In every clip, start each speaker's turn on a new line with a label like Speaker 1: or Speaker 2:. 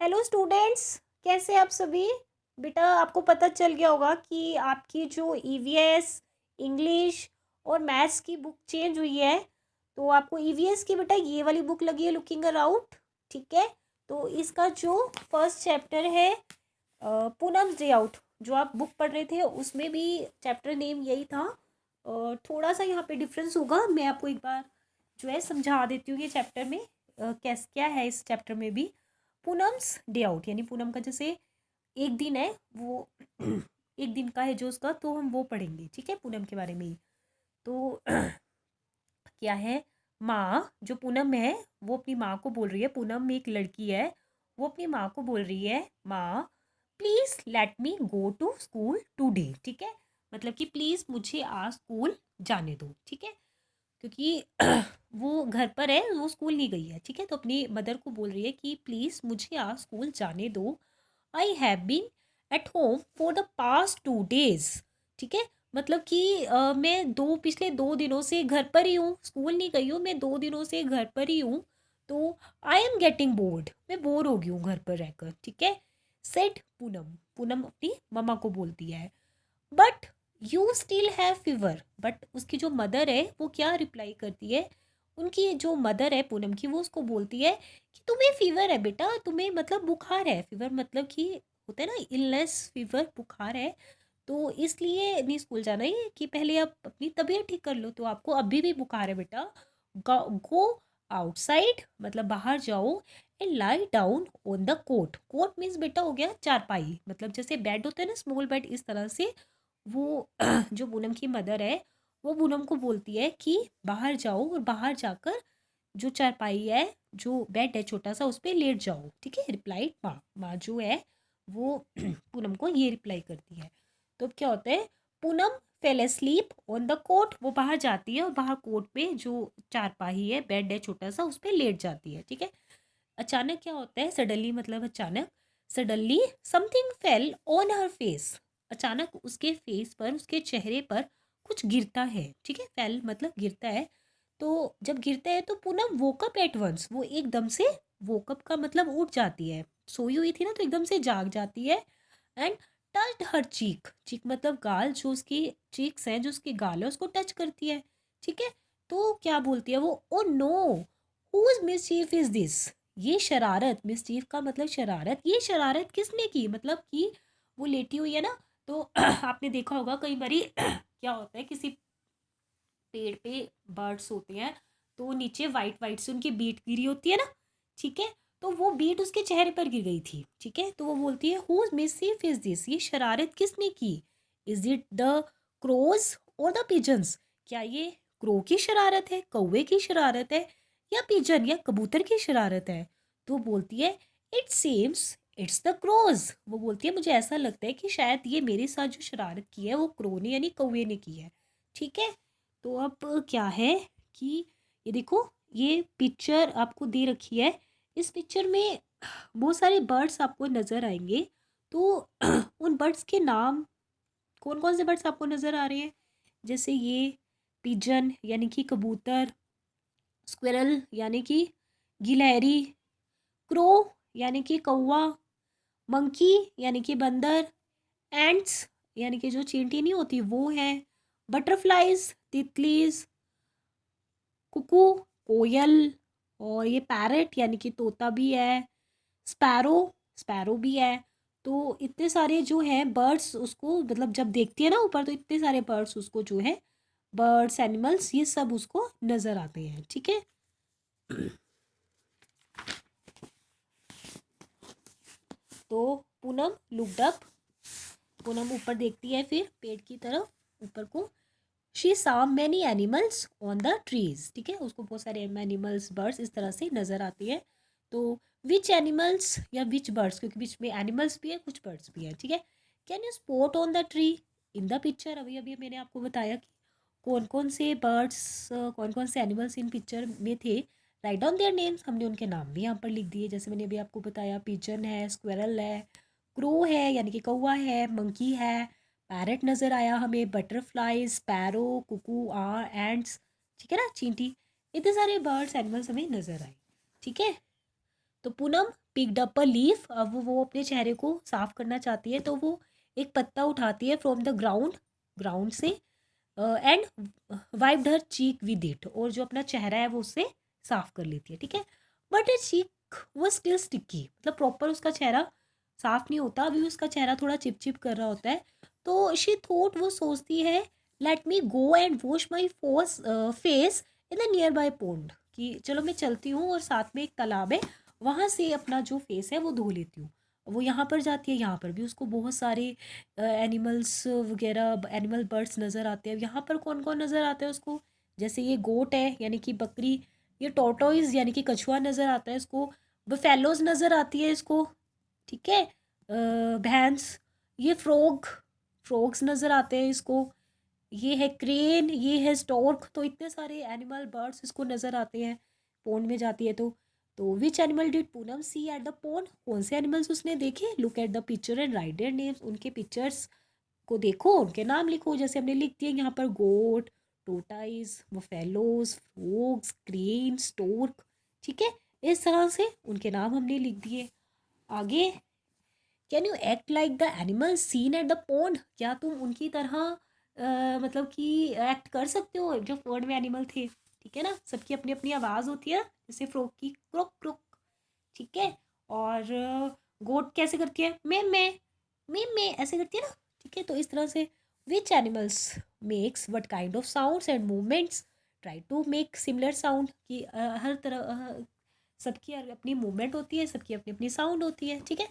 Speaker 1: Hello students, कैसे आप सभी। बेटा आपको पता चल गया होगा कि आपकी जो ईवीएस, इंग्लिश और मैथ्स की बुक चेंज हुई है। तो आपको ईवीएस की बेटा ये वाली बुक लगी है, लुकिंग अराउंड। ठीक है, तो इसका जो फर्स्ट चैप्टर है पूनम्स डे आउट, जो आप बुक पढ़ रहे थे उसमें भी चैप्टर नेम यही था। थोड़ा सा यहाँ पे डिफरेंस होगा, मैं आपको एक बार जो है समझा देती हूँ ये चैप्टर में कैस क्या है इस चैप्टर में भी। पूनम्स डे आउट यानी पूनम का जैसे एक दिन है वो एक दिन का है जो उसका, तो हम वो पढ़ेंगे। ठीक है, पूनम के बारे में ही। तो क्या है, माँ जो पूनम है वो अपनी माँ को बोल रही है, पूनम एक लड़की है, वो अपनी माँ को बोल रही है, माँ please let me go to school today. ठीक है, मतलब कि प्लीज़ मुझे आज स्कूल जाने दो। ठीक है, क्योंकि वो घर पर है, वो स्कूल नहीं गई है। ठीक है, तो अपनी मदर को बोल रही है कि प्लीज़ मुझे आज स्कूल जाने दो। I have been at home for the past 2 days. ठीक है, मतलब कि मैं पिछले 2 दिनों से घर पर ही हूँ, स्कूल नहीं गई हूँ, मैं 2 दिनों से घर पर ही हूँ। तो आई एम गेटिंग बोर्ड, मैं बोर हो गई हूँ घर पर रहकर। ठीक है, सेड पूनम, पूनम अपनी मम्मा को बोलती है। But you still have fever, but उसकी जो मदर है वो क्या रिप्लाई करती है, उनकी जो मदर है पूनम की, वो उसको बोलती है कि तुम्हें फीवर है बेटा, तुम्हें मतलब बुखार है। फीवर मतलब कि होता है ना इलनेस, फीवर बुखार है, तो इसलिए नहीं स्कूल जाना है कि पहले आप अपनी तबीयत ठीक कर लो। तो आपको अभी भी बुखार है बेटा, गो आउटसाइड मतलब बाहर जाओ, and lie down on the cot. Cot means बेटा हो गया चारपाई, मतलब जैसे बेड होता है ना, स्मॉल बेड, इस तरह से वो जो पूनम की मदर है वो पूनम को बोलती है कि बाहर जाओ और बाहर जाकर जो चारपाई है, जो बेड है छोटा सा, उस पर लेट जाओ। ठीक है, रिप्लाई माँ, माँ जो है वो पूनम को ये रिप्लाई करती है। तो अब क्या होता है, Poonam fell asleep on the cot, वो बाहर जाती है और बाहर कोट पे जो चारपाई है, बेड है छोटा सा, उस पर लेट जाती है। ठीक है, अचानक क्या होता है, सडनली मतलब अचानक, suddenly something fell on her face. अचानक उसके फेस पर, उसके चेहरे पर कुछ गिरता है। ठीक है, फेल मतलब गिरता है। तो जब गिरता है तो पूनम वोकअप एट वंस, वो एकदम से, वोकअप का मतलब उठ जाती है, सोई हुई थी ना तो एकदम से जाग जाती है। एंड टच्ड हर चीक, चीक मतलब गाल, जो उसकी चीक्स हैं, जो उसके गाल है उसको टच करती है। ठीक है, तो क्या बोलती है वो, oh no, whose mischief is this. ये शरारत, मिसचीफ का मतलब शरारत, ये शरारत किसने की, मतलब कि वो लेटी हुई है ना। तो आपने देखा होगा कई बारी क्या होता है, किसी पेड़ पे बर्ड्स होते हैं तो नीचे वाइट वाइट से उनकी बीट गिरी होती है ना। ठीक है, तो वो बीट उसके चेहरे पर गिर गई थी। ठीक है, तो वो बोलती है, हुज मिसचीफ इज दिस, ये शरारत किसने की। इज इट द क्रोज और द पिजन्स, क्या ये क्रो की शरारत है, कौवे की शरारत है, या पिजन या कबूतर की शरारत है। तो बोलती है, it seems it's the crows. वो बोलती है मुझे ऐसा लगता है कि शायद ये मेरे साथ जो शरारत की है वो क्रो ने यानी कौवे ने की है। ठीक है, तो अब क्या है कि ये देखो, ये पिक्चर आपको दे रखी है, इस पिक्चर में बहुत सारे बर्ड्स आपको नज़र आएंगे। तो उन बर्ड्स के नाम, कौन कौन से बर्ड्स आपको नज़र आ रहे हैं, जैसे ये पिजन यानी कि कबूतर, स्क्विरल यानी कि गिलहरी, क्रो यानी कि कौवा, मंकी यानी कि बंदर, एंट्स यानी कि जो चींटी नहीं होती वो है, बटरफ्लाइज तितलीज, कुकू कोयल, और ये पैरट यानी कि तोता भी है, स्पैरो, स्पैरो भी है। तो इतने सारे जो हैं बर्ड्स उसको, मतलब जब देखती है ना ऊपर, तो इतने सारे बर्ड्स उसको जो है, बर्ड्स एनिमल्स ये सब उसको नज़र आते हैं। ठीक है, तो पूनम लुक्ड अप, पूनम ऊपर देखती है फिर पेड़ की तरफ, ऊपर को। She saw many animals on the trees. ठीक है, उसको बहुत सारे एनिमल्स, बर्ड्स इस तरह से नज़र आती है। तो विच एनिमल्स या विच बर्ड्स, क्योंकि बीच में एनिमल्स भी है कुछ बर्ड्स भी है। ठीक है, can you spot on the tree in the picture. अभी अभी मैंने आपको बताया कि कौन कौन से बर्ड्स, कौन कौन से एनिमल्स इन पिक्चर में थे। राइट डाउन देयर नेम्स, हमने उनके नाम भी यहाँ पर लिख दिए, जैसे मैंने अभी आपको बताया, पिजन है, स्क्वेरल है, क्रो है यानी कि कौवा है, मंकी है, पैरट नज़र आया हमें, बटरफ्लाई, स्पैरो, कुकू, एंड्स, ठीक है ना, चींटी, इतने सारे बर्ड्स एनिमल्स हमें नज़र आए। ठीक है, तो Poonam picked up a leaf, अब वो अपने चेहरे को साफ करना चाहती है, तो वो एक पत्ता उठाती है फ्रॉम द ग्राउंड से, and wiped her cheek with it, और जो अपना चेहरा है वो उससे साफ कर लेती है, ठीक है। बट इट चीक वो स्टिल स्टिकी, मतलब प्रॉपर उसका चेहरा साफ नहीं होता, अभी उसका चेहरा थोड़ा चिपचिप कर रहा होता है। तो शी थॉट, वो सोचती है, late me go and wash my face in the near by pond, कि चलो मैं चलती हूँ और साथ में एक तालाब है, वहाँ से अपना जो फेस है वो धो लेती हूँ। वो यहाँ पर जाती है, यहाँ पर भी उसको बहुत सारे एनिमल्स वगैरह, एनिमल बर्ड्स नज़र आते हैं। यहाँ पर कौन कौन नज़र आता है उसको, जैसे ये गोट है यानी कि बकरी, ये टोटोइज यानी कि कछुआ नज़र आता है इसको, बफेलोज नज़र आती है इसको, ठीक है, भैंस, ये फ्रॉग्स नज़र आते हैं इसको, ये है क्रेन, ये है स्टॉर्क, तो इतने सारे एनिमल बर्ड्स इसको नज़र आते हैं पोंड में जाती है तो which animal did Poonam see at the pond, कौन से एनिमल्स उसने देखे, look at the picture and write their names, उनके पिक्चर्स को देखो, उनके नाम लिखो, जैसे हमने लिख दिए यहाँ पर goat, tortoise, buffaloes, frogs, crane, stork, ठीक है, इस तरह से उनके नाम हमने लिख दिए। आगे, can you act like the animal seen at the pond, क्या तुम उनकी तरह मतलब कि एक्ट कर सकते हो जो पोंड में एनिमल थे, ठीक है ना, सबकी अपनी अपनी आवाज़ होती है, जैसे फ्रॉग की क्रोक क्रोक, ठीक है, और गोट कैसे करती है, मैं ऐसे करती है ना, ठीक है, तो इस तरह से which animals makes what kind of sounds and movements, try to make similar sound, कि हर तरह सबकी अपनी मूवमेंट होती है, सबकी अपनी अपनी साउंड होती है, ठीक है।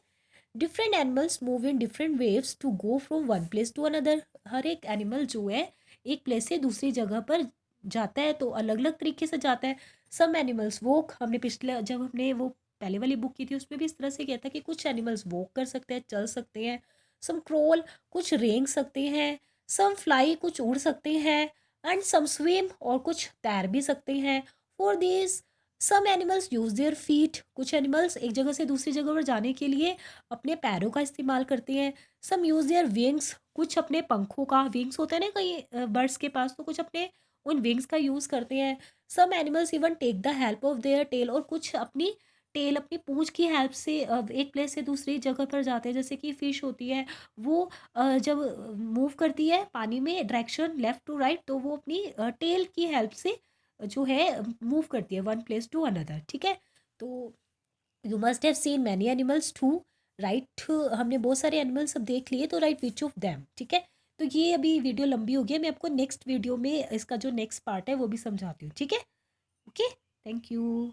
Speaker 1: Different animals move in different waves to go from one place to another, हर एक एनिमल जो है एक प्लेस से दूसरी जगह पर जाता है तो अलग अलग तरीके से जाता है। सम एनिमल्स वॉक, हमने पिछले जब हमने वो पहले वाली बुक की थी उसमें भी इस तरह से किया था कि कुछ एनिमल्स वॉक कर सकते हैं, चल सकते हैं, सम क्रोल, कुछ रेंग सकते हैं, सम फ्लाई, कुछ उड़ सकते हैं, एंड सम स्विम, और कुछ तैर भी सकते हैं। For this some animals use their feet, कुछ एनिमल्स एक जगह से दूसरी जगह पर जाने के लिए अपने पैरों का इस्तेमाल करते हैं। सम यूज देयर विंग्स, कुछ अपने पंखों का, विंग्स होते हैं ना कई बर्ड्स के पास, तो कुछ अपने उन विंग्स का यूज़ करते हैं। Some animals even take the help of their tail, और कुछ अपनी टेल, अपनी पूंछ की हेल्प से एक प्लेस से दूसरी जगह पर जाते हैं, जैसे कि फिश होती है, वो जब मूव करती है पानी में डायरेक्शन लेफ्ट टू राइट, तो वो अपनी टेल की हेल्प से जो है मूव करती है वन प्लेस टू अनदर, ठीक है। तो you must have seen many animals too, right, हमने बहुत सारे एनिमल्स अब देख लिए, तो राइट विच ऑफ देम, ठीक है। तो ये अभी वीडियो लंबी हो गई है, मैं आपको नेक्स्ट वीडियो में इसका जो नेक्स्ट पार्ट है वो भी समझाती हूँ, ठीक है, ओके, थैंक यू।